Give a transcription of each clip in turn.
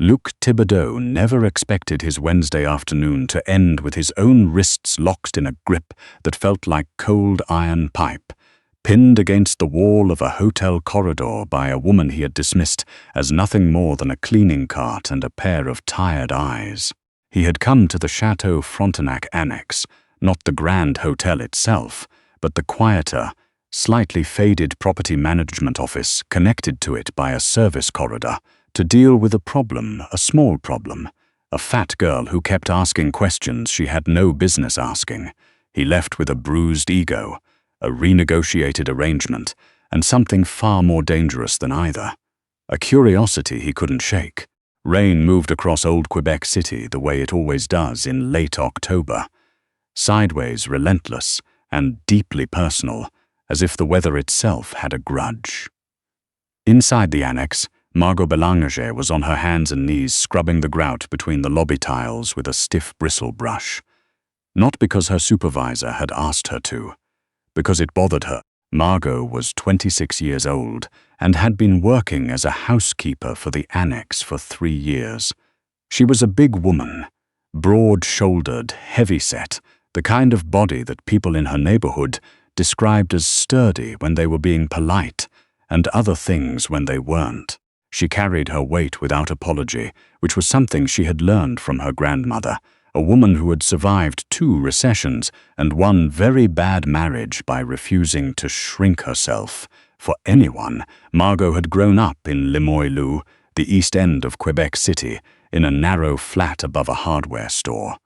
Luc Thibodeau never expected his Wednesday afternoon to end with his own wrists locked in a grip that felt like cold iron pipe, pinned against the wall of a hotel corridor by a woman he had dismissed as nothing more than a cleaning cart and a pair of tired eyes. He had come to the Château Frontenac Annex, not the grand hotel itself, but the quieter, slightly faded property management office connected to it by a service corridor, to deal with a small problem, a fat girl who kept asking questions she had no business asking. He left with a bruised ego, a renegotiated arrangement, and something far more dangerous than either, a curiosity he couldn't shake. Rain moved across old Quebec City the way it always does in late October, sideways, relentless, and deeply personal, as if the weather itself had a grudge. Inside the annex, Margot Bélanger was on her hands and knees scrubbing the grout between the lobby tiles with a stiff bristle brush. Not because her supervisor had asked her to, because it bothered her. Margot was 26 years old and had been working as a housekeeper for the annex for 3 years. She was a big woman, broad-shouldered, heavyset, the kind of body that people in her neighborhood described as sturdy when they were being polite, and other things when they weren't. She carried her weight without apology, which was something she had learned from her grandmother, a woman who had survived 2 recessions and 1 very bad marriage by refusing to shrink herself. For anyone, Margot had grown up in Limoilou, the east end of Quebec City, in a narrow flat above a hardware store.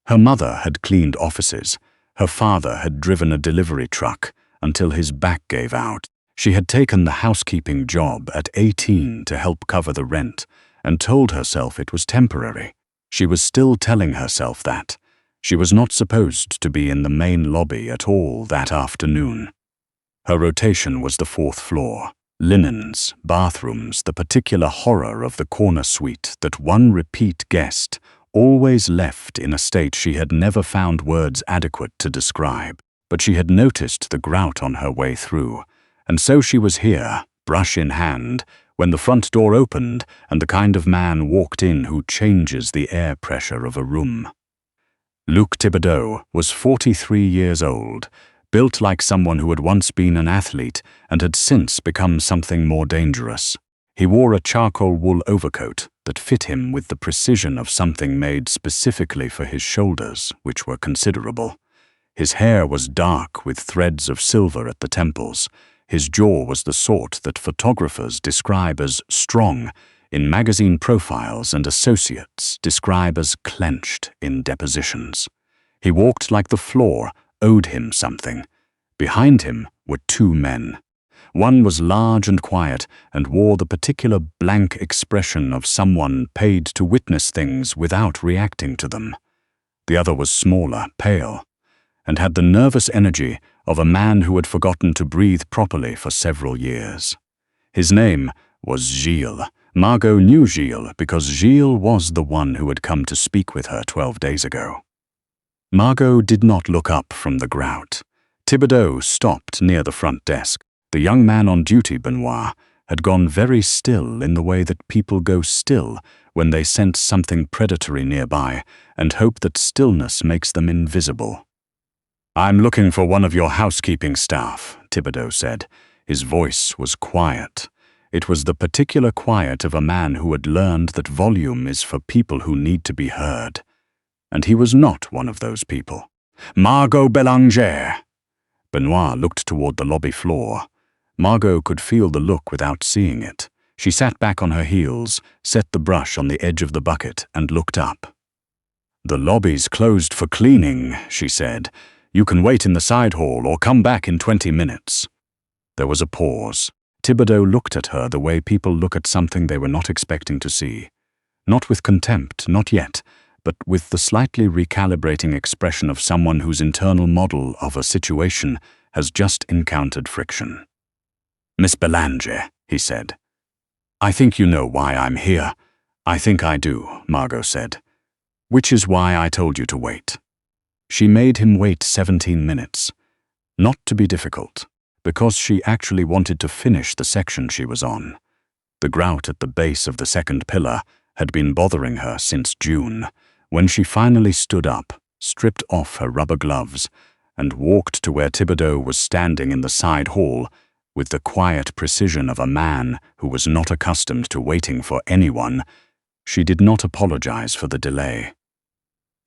Her mother had cleaned offices. Her father had driven a delivery truck until his back gave out. She had taken the housekeeping job at 18 to help cover the rent and told herself it was temporary. She was still telling herself that. She was not supposed to be in the main lobby at all that afternoon. Her rotation was the 4th floor. Linens, bathrooms, the particular horror of the corner suite that one repeat guest always left in a state she had never found words adequate to describe. But she had noticed the grout on her way through, and so she was here, brush in hand, when the front door opened and the kind of man walked in who changes the air pressure of a room. Luc Thibodeau was 43 years old, built like someone who had once been an athlete and had since become something more dangerous. He wore a charcoal wool overcoat that fit him with the precision of something made specifically for his shoulders, which were considerable. His hair was dark with threads of silver at the temples. His jaw was the sort that photographers describe as strong in magazine profiles and associates describe as clenched in depositions. He walked like the floor owed him something. Behind him were 2 men. One was large and quiet and wore the particular blank expression of someone paid to witness things without reacting to them. The other was smaller, pale, and had the nervous energy of a man who had forgotten to breathe properly for several years. His name was Gilles. Margot knew Gilles because Gilles was the one who had come to speak with her 12 days ago. Margot did not look up from the grout. Thibodeau stopped near the front desk. The young man on duty, Benoit, had gone very still in the way that people go still when they sense something predatory nearby and hope that stillness makes them invisible. "I'm looking for one of your housekeeping staff," Thibodeau said. His voice was quiet. It was the particular quiet of a man who had learned that volume is for people who need to be heard. And he was not one of those people. "Margot Bélanger." Benoit looked toward the lobby floor. Margot could feel the look without seeing it. She sat back on her heels, set the brush on the edge of the bucket, and looked up. "The lobby's closed for cleaning," she said. "You can wait in the side hall or come back in 20 minutes. There was a pause. Thibodeau looked at her the way people look at something they were not expecting to see. Not with contempt, not yet, but with the slightly recalibrating expression of someone whose internal model of a situation has just encountered friction. "Miss Bélanger," he said. "I think you know why I'm here." "I think I do," Margot said. "Which is why I told you to wait." She made him wait 17 minutes. Not to be difficult, because she actually wanted to finish the section she was on. The grout at the base of the second pillar had been bothering her since June, when she finally stood up, stripped off her rubber gloves, and walked to where Thibodeau was standing in the side hall with the quiet precision of a man who was not accustomed to waiting for anyone. She did not apologize for the delay.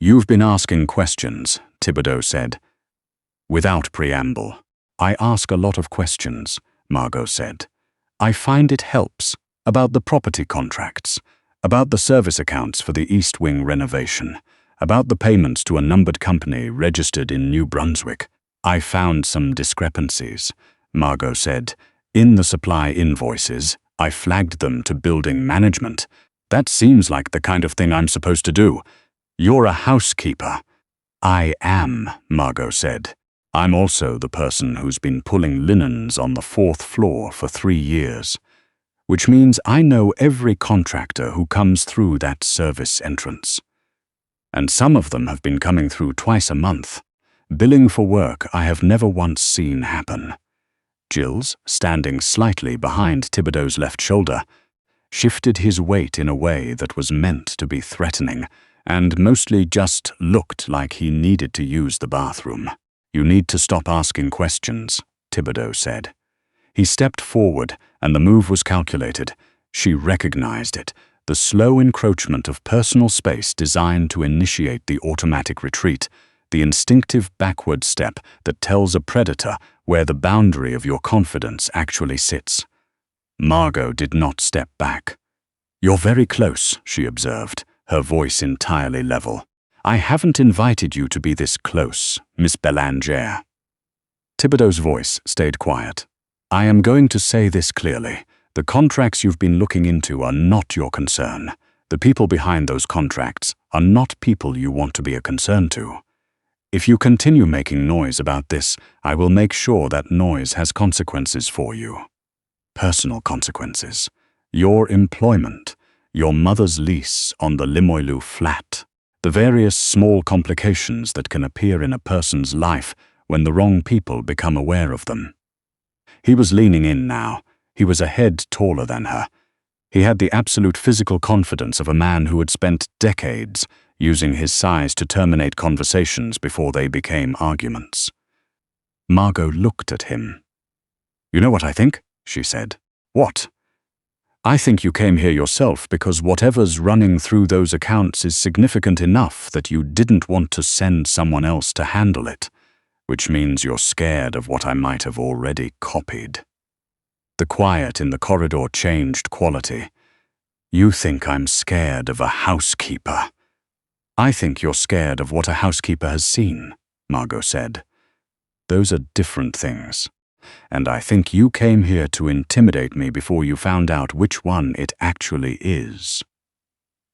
"You've been asking questions," Thibodeau said. Without preamble. "I ask a lot of questions," Margot said. "I find it helps. About the property contracts, about the service accounts for the East Wing renovation, about the payments to a numbered company registered in New Brunswick. I found some discrepancies," Margot said. "In the supply invoices, I flagged them to building management. That seems like the kind of thing I'm supposed to do. You're a housekeeper." "I am," Margot said. "I'm also the person who's been pulling linens on the 4th floor for 3 years. Which means I know every contractor who comes through that service entrance. And some of them have been coming through twice a month, billing for work I have never once seen happen." Gilles, standing slightly behind Thibodeau's left shoulder, shifted his weight in a way that was meant to be threatening, and mostly just looked like he needed to use the bathroom. "You need to stop asking questions," Thibodeau said. He stepped forward, and the move was calculated. She recognized it, the slow encroachment of personal space designed to initiate the automatic retreat, the instinctive backward step that tells a predator where the boundary of your confidence actually sits. Margot did not step back. "You're very close," she observed, her voice entirely level. "I haven't invited you to be this close, Miss Bélanger." Thibodeau's voice stayed quiet. "I am going to say this clearly. The contracts you've been looking into are not your concern. The people behind those contracts are not people you want to be a concern to. If you continue making noise about this, I will make sure that noise has consequences for you. Personal consequences. Your employment, your mother's lease on the Limoilou flat, the various small complications that can appear in a person's life when the wrong people become aware of them." He was leaning in now. He was a head taller than her. He had the absolute physical confidence of a man who had spent decades using his size to terminate conversations before they became arguments. Margot looked at him. "You know what I think?" she said. "What?" "I think you came here yourself because whatever's running through those accounts is significant enough that you didn't want to send someone else to handle it, which means you're scared of what I might have already copied." The quiet in the corridor changed quality. "You think I'm scared of a housekeeper." "I think you're scared of what a housekeeper has seen," Margot said. "Those are different things. And I think you came here to intimidate me before you found out which one it actually is."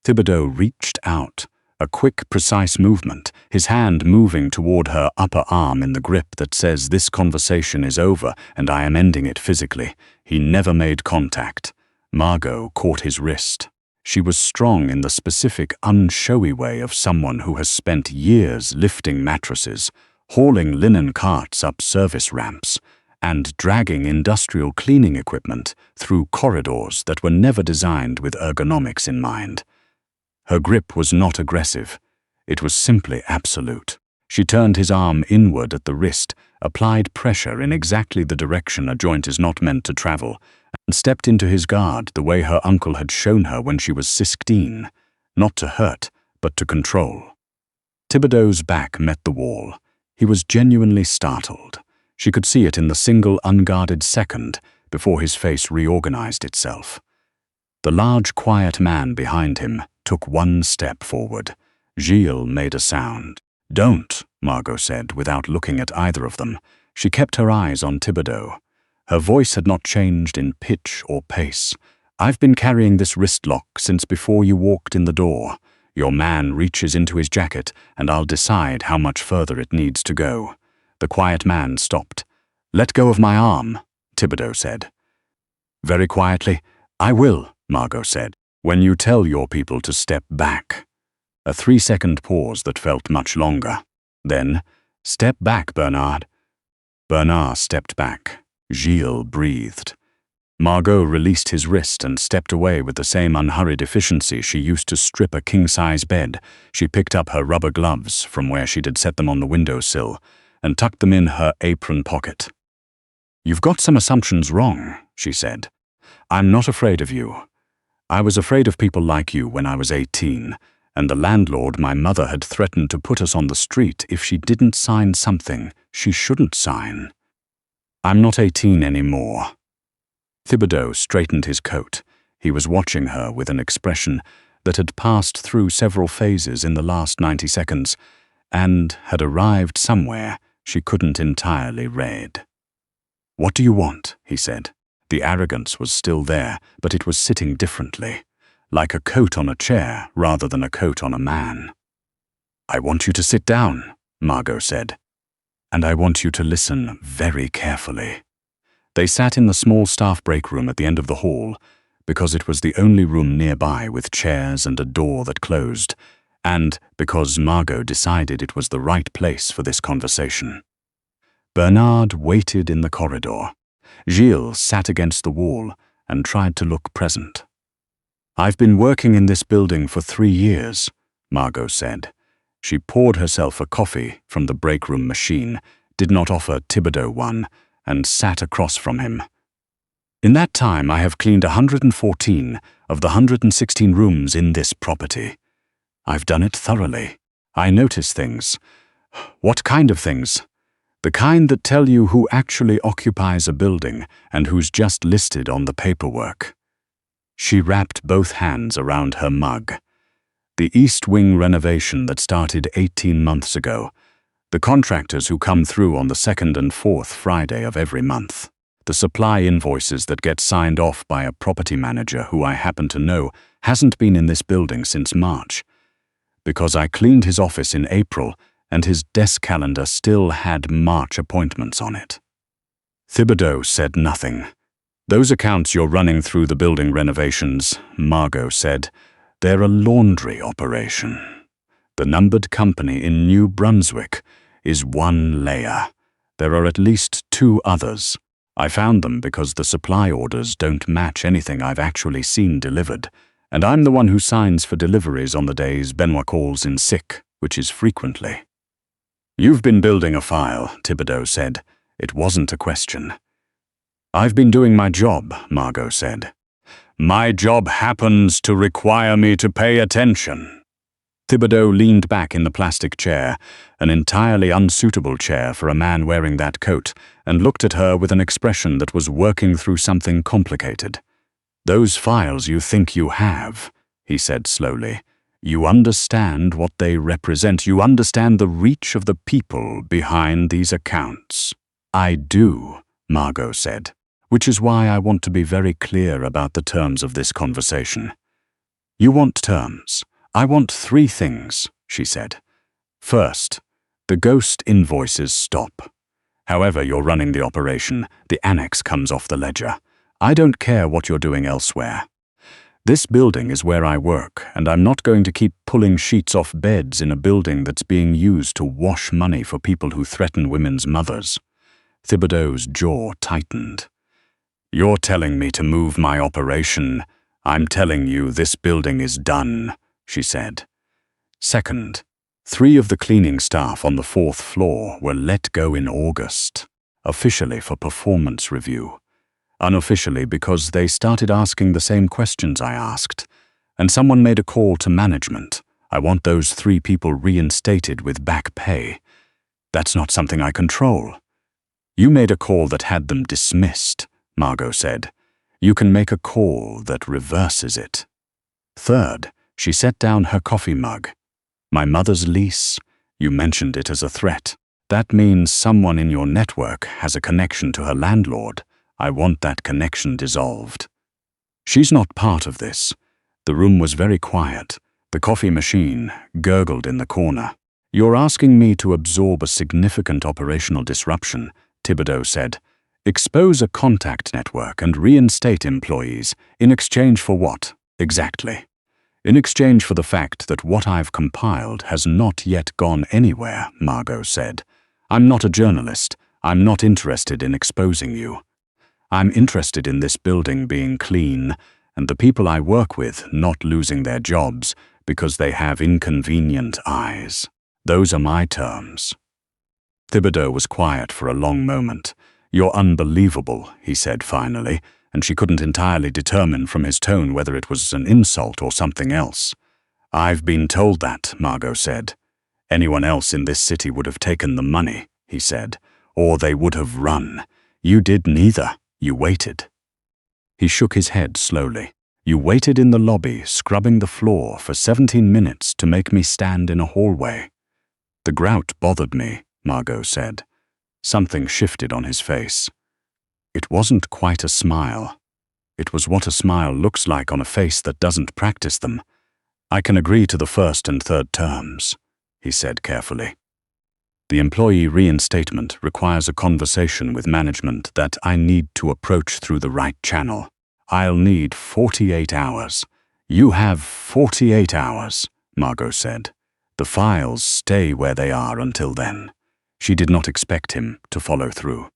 Thibodeau reached out, a quick, precise movement, his hand moving toward her upper arm in the grip that says this conversation is over and I am ending it physically. He never made contact. Margot caught his wrist. She was strong in the specific, unshowy way of someone who has spent years lifting mattresses, hauling linen carts up service ramps, and dragging industrial cleaning equipment through corridors that were never designed with ergonomics in mind. Her grip was not aggressive. It was simply absolute. She turned his arm inward at the wrist, applied pressure in exactly the direction a joint is not meant to travel, and stepped into his guard the way her uncle had shown her when she was 16, not to hurt, but to control. Thibodeau's back met the wall. He was genuinely startled. She could see it in the single unguarded second before his face reorganized itself. The large, quiet man behind him took one step forward. Gilles made a sound. "Don't," Margot said, without looking at either of them. She kept her eyes on Thibodeau. Her voice had not changed in pitch or pace. "I've been carrying this wrist lock since before you walked in the door. Your man reaches into his jacket, and I'll decide how much further it needs to go." The quiet man stopped. "Let go of my arm," Thibodeau said. Very quietly, "I will," Margot said, "when you tell your people to step back." A 3-second pause that felt much longer. Then, "Step back, Bernard." Bernard stepped back. Gilles breathed. Margot released his wrist and stepped away with the same unhurried efficiency she used to strip a king-size bed. She picked up her rubber gloves from where she'd set them on the windowsill and tucked them in her apron pocket. "You've got some assumptions wrong," she said. "I'm not afraid of you. I was afraid of people like you when I was 18, and the landlord my mother had threatened to put us on the street if she didn't sign something she shouldn't sign. I'm not 18 anymore." Thibodeau straightened his coat. He was watching her with an expression that had passed through several phases in the last 90 seconds and had arrived somewhere she couldn't entirely read. "What do you want?" he said. The arrogance was still there, but it was sitting differently, like a coat on a chair rather than a coat on a man. "I want you to sit down," Margot said. "And I want you to listen very carefully." They sat in the small staff break room at the end of the hall, because it was the only room nearby with chairs and a door that closed, and because Margot decided it was the right place for this conversation. Bernard waited in the corridor. Gilles sat against the wall and tried to look present. "I've been working in this building for 3 years, Margot said. She poured herself a coffee from the break room machine, did not offer Thibodeau one, and sat across from him. "In that time, I have cleaned 114 of the 116 rooms in this property. I've done it thoroughly. I notice things." "What kind of things?" "The kind that tell you who actually occupies a building and who's just listed on the paperwork." She wrapped both hands around her mug. "The East Wing renovation that started 18 months ago. The contractors who come through on the 2nd and 4th Friday of every month. The supply invoices that get signed off by a property manager who I happen to know hasn't been in this building since March. Because I cleaned his office in April and his desk calendar still had March appointments on it." Thibodeau said nothing. "Those accounts you're running through the building renovations," Margot said, "they're a laundry operation. The numbered company in New Brunswick is one layer. There are at least 2 others. I found them because the supply orders don't match anything I've actually seen delivered, and I'm the one who signs for deliveries on the days Benoit calls in sick, which is frequently." "You've been building a file," Thibodeau said. It wasn't a question. "I've been doing my job," Margot said. "My job happens to require me to pay attention." Thibodeau leaned back in the plastic chair, an entirely unsuitable chair for a man wearing that coat, and looked at her with an expression that was working through something complicated. "Those files you think you have," he said slowly. "You understand what they represent. You understand the reach of the people behind these accounts." "I do," Margot said, "which is why I want to be very clear about the terms of this conversation." "You want terms. I want 3 things," she said. "First, the ghost invoices stop. However you're running the operation, the annex comes off the ledger. I don't care what you're doing elsewhere. This building is where I work, and I'm not going to keep pulling sheets off beds in a building that's being used to wash money for people who threaten women's mothers." Thibodeau's jaw tightened. "You're telling me to move my operation. I'm telling you this building is done," she said. "Second, 3 of the cleaning staff on the 4th floor were let go in August, officially for performance review. Unofficially because they started asking the same questions I asked, and someone made a call to management. I want those 3 people reinstated with back pay. That's not something I control." "You made a call that had them dismissed," Margot said. "You can make a call that reverses it." Third, she set down her coffee mug. "My mother's lease. You mentioned it as a threat. That means someone in your network has a connection to her landlord. I want that connection dissolved." "She's not part of this." The room was very quiet. The coffee machine gurgled in the corner. "You're asking me to absorb a significant operational disruption," Thibodeau said. "Expose a contact network and reinstate employees. In exchange for what, exactly?" "In exchange for the fact that what I've compiled has not yet gone anywhere," Margot said. "I'm not a journalist. I'm not interested in exposing you. I'm interested in this building being clean and the people I work with not losing their jobs because they have inconvenient eyes. Those are my terms." Thibodeau was quiet for a long moment. "You're unbelievable," he said finally, and she couldn't entirely determine from his tone whether it was an insult or something else. "I've been told that," Margot said. "Anyone else in this city would have taken the money," he said, "or they would have run. You did neither. You waited." He shook his head slowly. "You waited in the lobby, scrubbing the floor for 17 minutes to make me stand in a hallway." "The grout bothered me," Margot said. Something shifted on his face. It wasn't quite a smile. It was what a smile looks like on a face that doesn't practice them. "I can agree to the first and third terms," he said carefully. "The employee reinstatement requires a conversation with management that I need to approach through the right channel. I'll need 48 hours. You have 48 hours, Margot said. The files stay where they are until then. She did not expect him to follow through.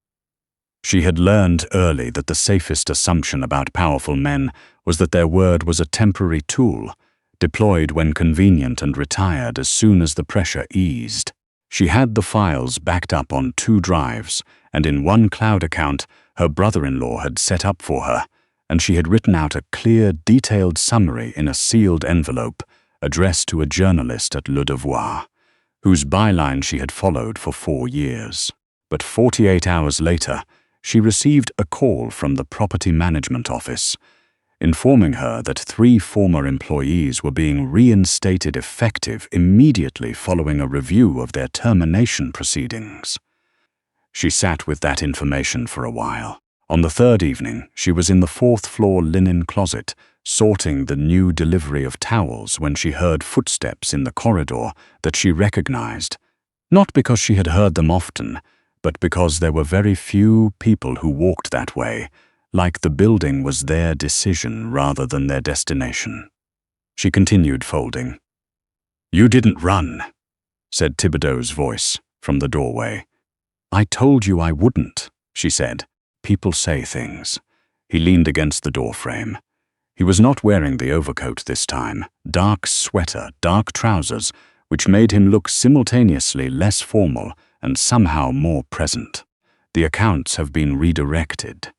She had learned early that the safest assumption about powerful men was that their word was a temporary tool, deployed when convenient and retired as soon as the pressure eased. She had the files backed up on 2 drives, and in one cloud account her brother-in-law had set up for her, and she had written out a clear, detailed summary in a sealed envelope addressed to a journalist at Le Devoir, whose byline she had followed for 4 years. But 48 hours later, she received a call from the property management office, informing her that 3 former employees were being reinstated effective immediately following a review of their termination proceedings. She sat with that information for a while. On the 3rd evening, she was in the 4th-floor linen closet, sorting the new delivery of towels when she heard footsteps in the corridor that she recognized, not because she had heard them often, but because there were very few people who walked that way, like the building was their decision rather than their destination. She continued folding. "You didn't run," said Thibodeau's voice from the doorway. "I told you I wouldn't," she said. "People say things." He leaned against the doorframe. He was not wearing the overcoat this time, dark sweater, dark trousers, which made him look simultaneously less formal and somehow more present. "The accounts have been redirected.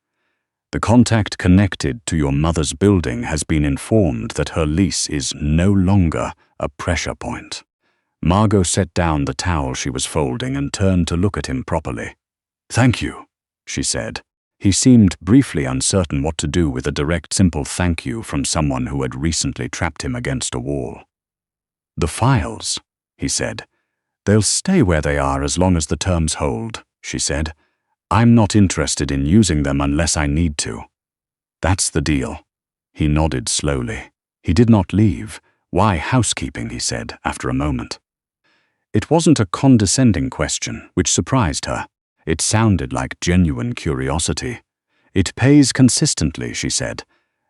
The contact connected to your mother's building has been informed that her lease is no longer a pressure point." Margot set down the towel she was folding and turned to look at him properly. "Thank you," she said. He seemed briefly uncertain what to do with a direct, simple thank you from someone who had recently trapped him against a wall. "The files," he said. "They'll stay where they are as long as the terms hold," she said. "I'm not interested in using them unless I need to." "That's the deal." He nodded slowly. He did not leave. "Why housekeeping?" he said after a moment. It wasn't a condescending question, which surprised her. It sounded like genuine curiosity. "It pays consistently," she said,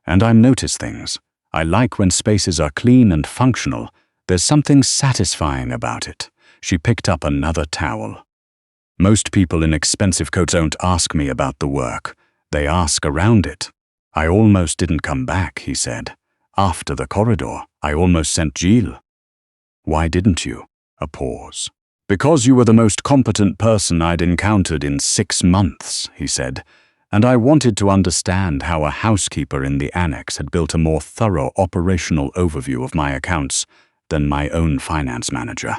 "and I notice things. I like when spaces are clean and functional. There's something satisfying about it." She picked up another towel. "Most people in expensive coats don't ask me about the work. They ask around it." "I almost didn't come back," he said. "After the corridor, I almost sent Gilles." "Why didn't you?" A pause. "Because you were the most competent person I'd encountered in 6 months," he said, "and I wanted to understand how a housekeeper in the annex had built a more thorough operational overview of my accounts than my own finance manager."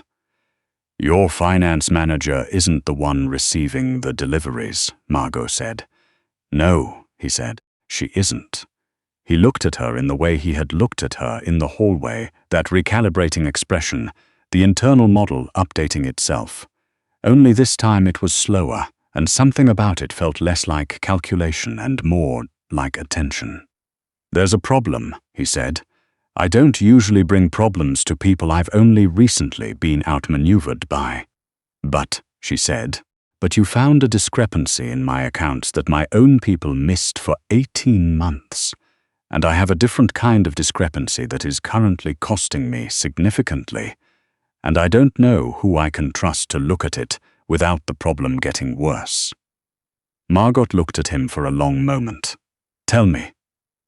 "Your finance manager isn't the one receiving the deliveries," Margot said. "No," he said, "she isn't." He looked at her in the way he had looked at her in the hallway, that recalibrating expression, the internal model updating itself. Only this time it was slower, and something about it felt less like calculation and more like attention. "There's a problem," he said. "I don't usually bring problems to people I've only recently been outmaneuvered by." "But," she said, "but you found a discrepancy in my accounts that my own people missed for 18 months. And I have a different kind of discrepancy that is currently costing me significantly. And I don't know who I can trust to look at it without the problem getting worse." Margot looked at him for a long moment. "Tell me,"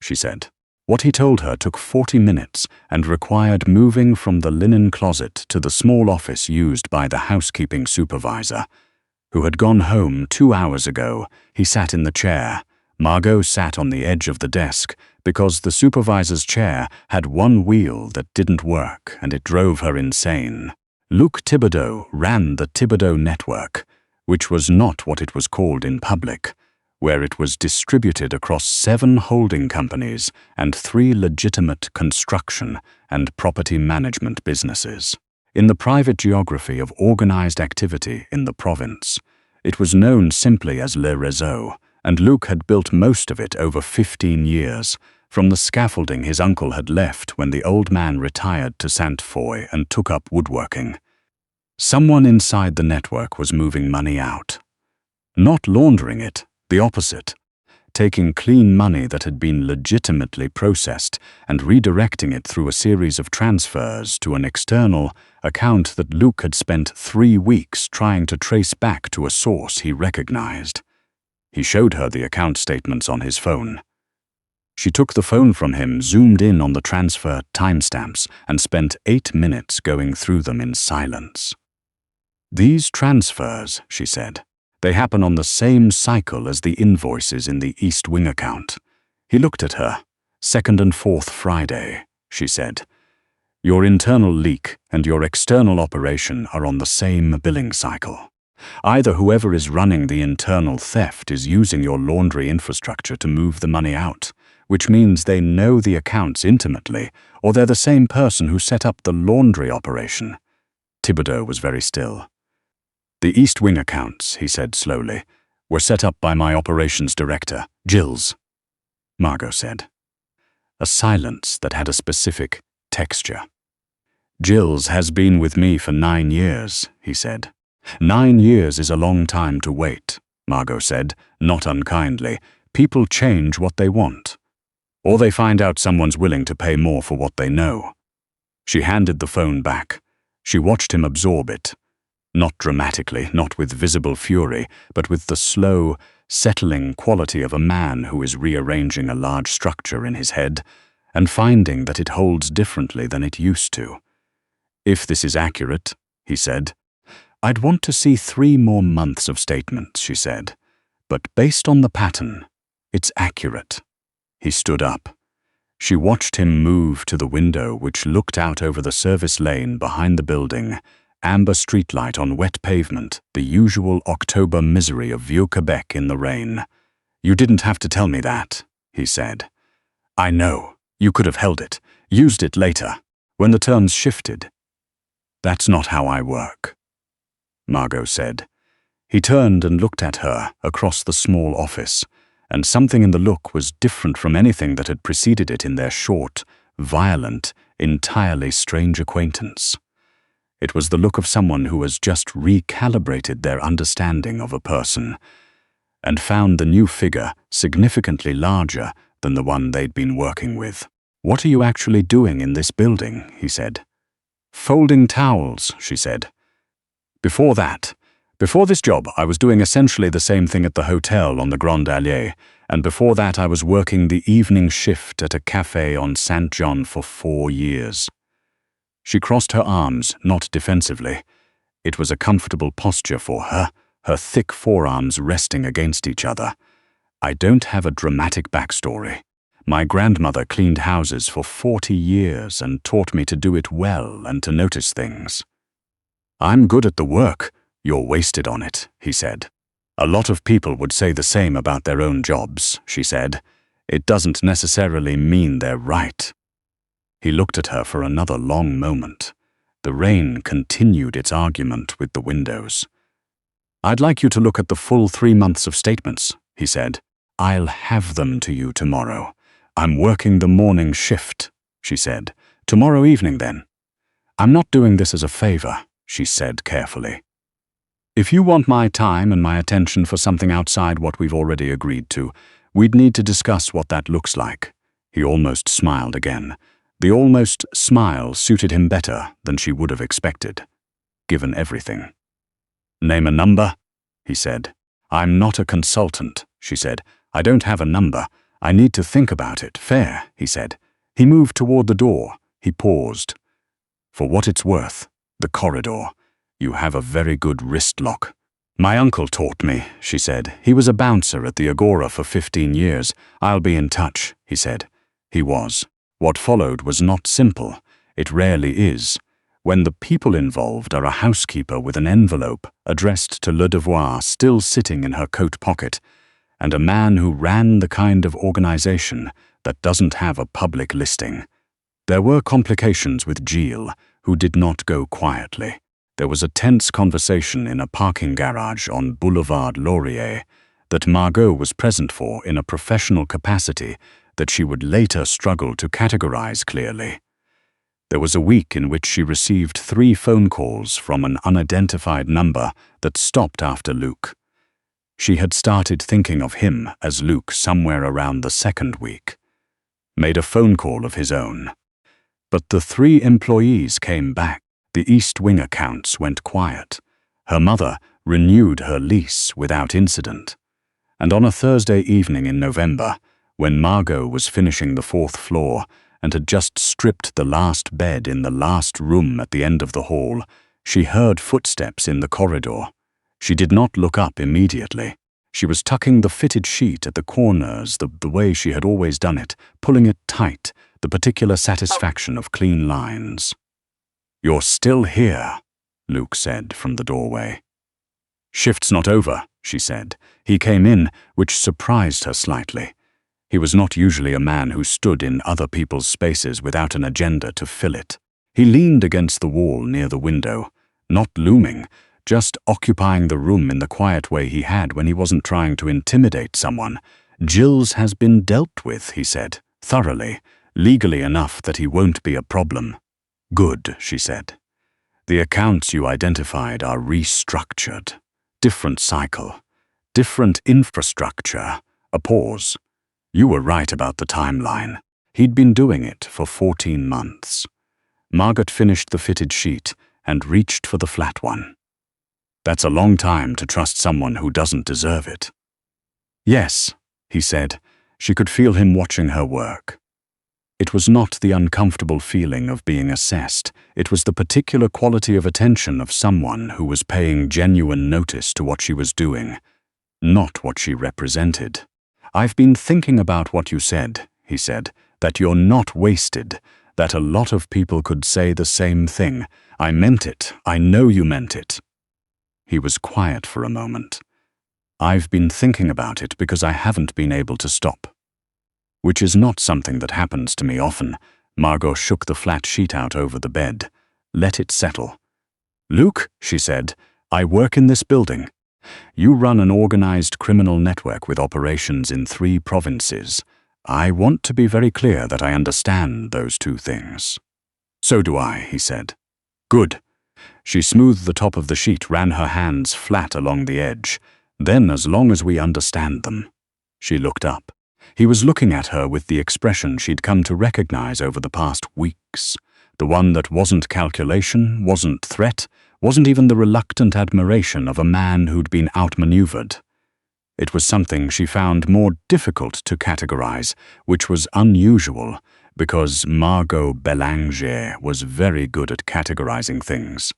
she said. What he told her took 40 minutes and required moving from the linen closet to the small office used by the housekeeping supervisor, who had gone home 2 hours ago. He sat in the chair. Margot sat on the edge of the desk because the supervisor's chair had one wheel that didn't work and it drove her insane. Luc Thibodeau ran the Thibodeau network, which was not what it was called in public, where it was distributed across 7 holding companies and 3 legitimate construction and property management businesses. In the private geography of organized activity in the province, it was known simply as Le Réseau, and Luc had built most of it over 15 years, from the scaffolding his uncle had left when the old man retired to Sainte-Foy and took up woodworking. Someone inside the network was moving money out. Not laundering it, the opposite. Taking clean money that had been legitimately processed and redirecting it through a series of transfers to an external account that Luc had spent 3 weeks trying to trace back to a source he recognized. He showed her the account statements on his phone. She took the phone from him, zoomed in on the transfer timestamps, and spent 8 minutes going through them in silence. "These transfers," she said, "they happen on the same cycle as the invoices in the East Wing account." He looked at her. "Second and fourth Friday," she said. "Your internal leak and your external operation are on the same billing cycle. Either whoever is running the internal theft is using your laundry infrastructure to move the money out, which means they know the accounts intimately, or they're the same person who set up the laundry operation." Thibodeau was very still. "The East Wing accounts," he said slowly, "were set up by my operations director, Gilles," Margot said. A silence that had a specific texture. "Gilles has been with me for 9 years, he said. 9 years is a long time to wait," Margot said, not unkindly. "People change what they want. Or they find out someone's willing to pay more for what they know." She handed the phone back. She watched him absorb it. Not dramatically, not with visible fury, but with the slow, settling quality of a man who is rearranging a large structure in his head and finding that it holds differently than it used to. "If this is accurate," he said. "I'd want to see 3 more months of statements," she said. "But based on the pattern, it's accurate." He stood up. She watched him move to the window which looked out over the service lane behind the building, amber streetlight on wet pavement, the usual October misery of Vieux Quebec in the rain. "You didn't have to tell me that," he said. "I know. You could have held it, used it later, when the terms shifted." "That's not how I work," Margot said. He turned and looked at her across the small office, and something in the look was different from anything that had preceded it in their short, violent, entirely strange acquaintance. It was the look of someone who has just recalibrated their understanding of a person and found the new figure significantly larger than the one they'd been working with. "What are you actually doing in this building?" he said. "Folding towels," she said. Before this job, I was doing essentially the same thing at the hotel on the Grand Allée, and before that I was working the evening shift at a café on Saint John for 4 years. She crossed her arms, not defensively. It was a comfortable posture for her, her thick forearms resting against each other. "I don't have a dramatic backstory. My grandmother cleaned houses for 40 years and taught me to do it well and to notice things." "I'm good at the work. You're wasted on it," he said. "A lot of people would say the same about their own jobs," she said. "It doesn't necessarily mean they're right." He looked at her for another long moment. The rain continued its argument with the windows. "I'd like you to look at the full 3 months of statements," he said. "I'll have them to you tomorrow." "I'm working the morning shift," she said. "Tomorrow evening, then." "I'm not doing this as a favor," she said carefully. "If you want my time and my attention for something outside what we've already agreed to, we'd need to discuss what that looks like." He almost smiled again. The almost smile suited him better than she would have expected, given everything. "Name a number," he said. "I'm not a consultant," she said. "I don't have a number. I need to think about it." "Fair," he said. He moved toward the door. He paused. "For what it's worth, the corridor. You have a very good wrist lock." "My uncle taught me," she said. "He was a bouncer at the Agora for 15 years. I'll be in touch," he said. He was. What followed was not simple. It rarely is. When the people involved are a housekeeper with an envelope addressed to Le Devoir still sitting in her coat pocket, and a man who ran the kind of organization that doesn't have a public listing. There were complications with Gilles, who did not go quietly. There was a tense conversation in a parking garage on Boulevard Laurier that Margot was present for in a professional capacity that she would later struggle to categorize clearly. There was a week in which she received 3 phone calls from an unidentified number that stopped after Luc. She had started thinking of him as Luc somewhere around the 2nd week. Made a phone call of his own. But the 3 employees came back. The East Wing accounts went quiet. Her mother renewed her lease without incident. And on a Thursday evening in November, when Margot was finishing the 4th floor and had just stripped the last bed in the last room at the end of the hall, she heard footsteps in the corridor. She did not look up immediately. She was tucking the fitted sheet at the corners the way she had always done it, pulling it tight, the particular satisfaction of clean lines. "You're still here," Luc said from the doorway. "Shift's not over," she said. He came in, which surprised her slightly. He was not usually a man who stood in other people's spaces without an agenda to fill it. He leaned against the wall near the window, not looming, just occupying the room in the quiet way he had when he wasn't trying to intimidate someone. "Gilles has been dealt with," he said, "thoroughly, legally enough that he won't be a problem." "Good," she said. "The accounts you identified are restructured. Different cycle. Different infrastructure." A pause. "You were right about the timeline. He'd been doing it for 14 months. Margot finished the fitted sheet and reached for the flat one. "That's a long time to trust someone who doesn't deserve it." "Yes," he said. She could feel him watching her work. It was not the uncomfortable feeling of being assessed. It was the particular quality of attention of someone who was paying genuine notice to what she was doing, not what she represented. "I've been thinking about what you said," he said, "that you're not wasted, that a lot of people could say the same thing. I meant it. I know you meant it." He was quiet for a moment. "I've been thinking about it because I haven't been able to stop." "Which is not something that happens to me often." Margot shook the flat sheet out over the bed. "Let it settle." "Luc," she said, "I work in this building. You run an organized criminal network with operations in 3 provinces. I want to be very clear that I understand those 2 things." "So do I," he said. "Good." She smoothed the top of the sheet, ran her hands flat along the edge. "Then as long as we understand them." She looked up. He was looking at her with the expression she'd come to recognize over the past weeks. The one that wasn't calculation, wasn't threat, wasn't even the reluctant admiration of a man who'd been outmaneuvered. It was something she found more difficult to categorize, which was unusual, because Margot Bélanger was very good at categorizing things.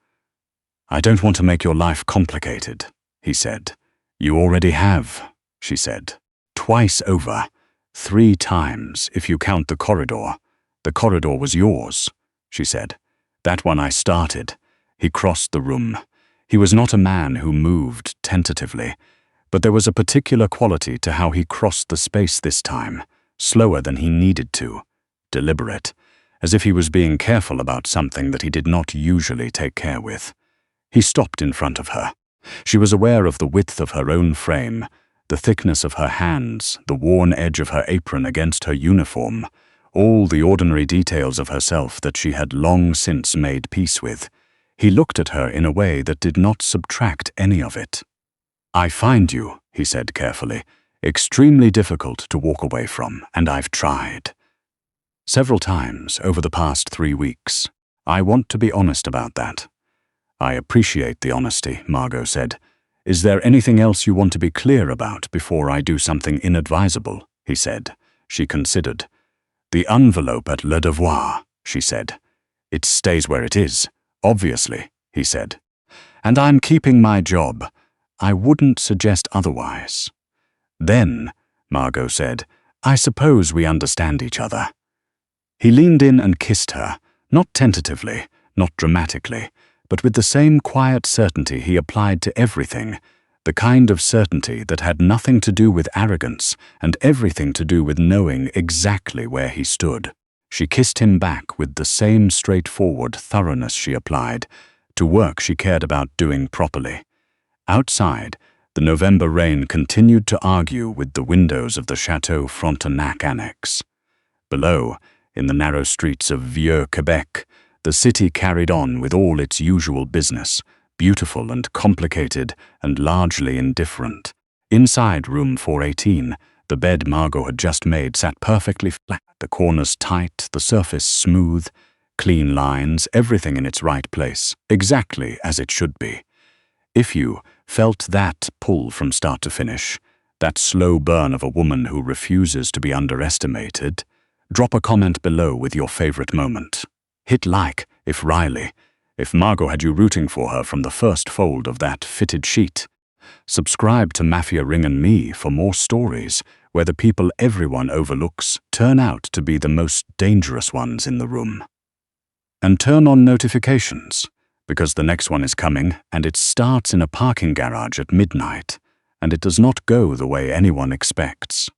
"I don't want to make your life complicated," he said. "You already have," she said. "Twice over. 3 times, if you count the corridor. The corridor was yours," she said. "That one I started." He crossed the room. He was not a man who moved tentatively, but there was a particular quality to how he crossed the space this time, slower than he needed to, deliberate, as if he was being careful about something that he did not usually take care with. He stopped in front of her. She was aware of the width of her own frame, the thickness of her hands, the worn edge of her apron against her uniform, all the ordinary details of herself that she had long since made peace with. He looked at her in a way that did not subtract any of it. "I find you," he said carefully, "extremely difficult to walk away from, and I've tried. Several times over the past 3 weeks. I want to be honest about that." "I appreciate the honesty," Margot said. Is there anything else you want to be clear about before I do something inadvisable? He said. She considered. The envelope at Le Devoir, she said. It stays where it is, obviously, he said. And I'm keeping my job. I wouldn't suggest otherwise. Then, Margot said, I suppose we understand each other. He leaned in and kissed her, not tentatively, not dramatically, but with the same quiet certainty he applied to everything, the kind of certainty that had nothing to do with arrogance and everything to do with knowing exactly where he stood. She kissed him back with the same straightforward thoroughness she applied to work she cared about doing properly. Outside, the November rain continued to argue with the windows of the Château Frontenac Annex. Below, in the narrow streets of Vieux Quebec, the city carried on with all its usual business, beautiful and complicated and largely indifferent. Inside room 418, the bed Margot had just made sat perfectly flat, the corners tight, the surface smooth, clean lines, everything in its right place, exactly as it should be. If you felt that pull from start to finish, that slow burn of a woman who refuses to be underestimated, drop a comment below with your favorite moment. Hit like if Margot had you rooting for her from the first fold of that fitted sheet. Subscribe to Mafia Ring and Me for more stories where the people everyone overlooks turn out to be the most dangerous ones in the room. And turn on notifications, because the next one is coming and it starts in a parking garage at midnight, and it does not go the way anyone expects.